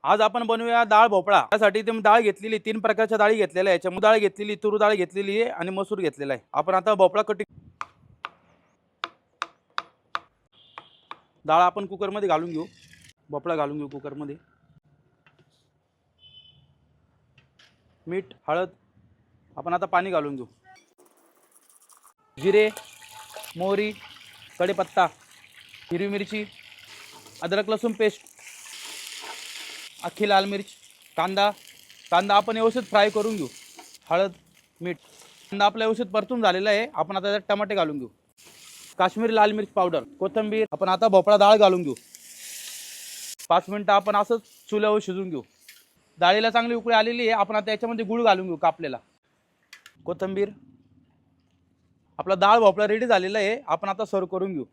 आज आपण बनवूया डाळ भोपळा। त्यासाठी ते डाळ घेतलेली, 3 प्रकारच्या डाळी घेतलेल्या आहेत। चमू डाळ घेतलेली, तूर डाळ घेतलेली आहे आणि मसूर घेतलेला आहे। आपण आता भोपळा डाळ आपण कुकर मध्ये घालून घेऊ। भोपळा घालून घेऊ कुकर मध्ये। मीठ, हळद, आपण आता पाणी घालून घेऊ। जिरे, मोहरी, कढीपत्ता, हिरवी मिरची, अद्रक लसूण पेस्ट, अख्खी लाल मिर्च, कांदा आपण व्यवस्थित फ्राय करून घेऊ। हळद, मीठ, कांदा आपला व्यवस्थित परतून झालेला आहे। आपण आता त्यात टमाटे घालून घेऊ। काश्मीरी लाल मिर्च पावडर, कोथिंबीर, आपण आता भोपळा डाळ घालून घेऊ। 5 मिनिटं आपण असंच चुल्यावर शिजून घेऊ। डाळीला चांगली उकळी आलेली आहे। आपण आता याच्यामध्ये गूळ घालून घेऊ कापलेला। कोथिंबीर, आपला डाळ भोपळा रेडी झालेला आहे। आपण आता सर्व करून घेऊ।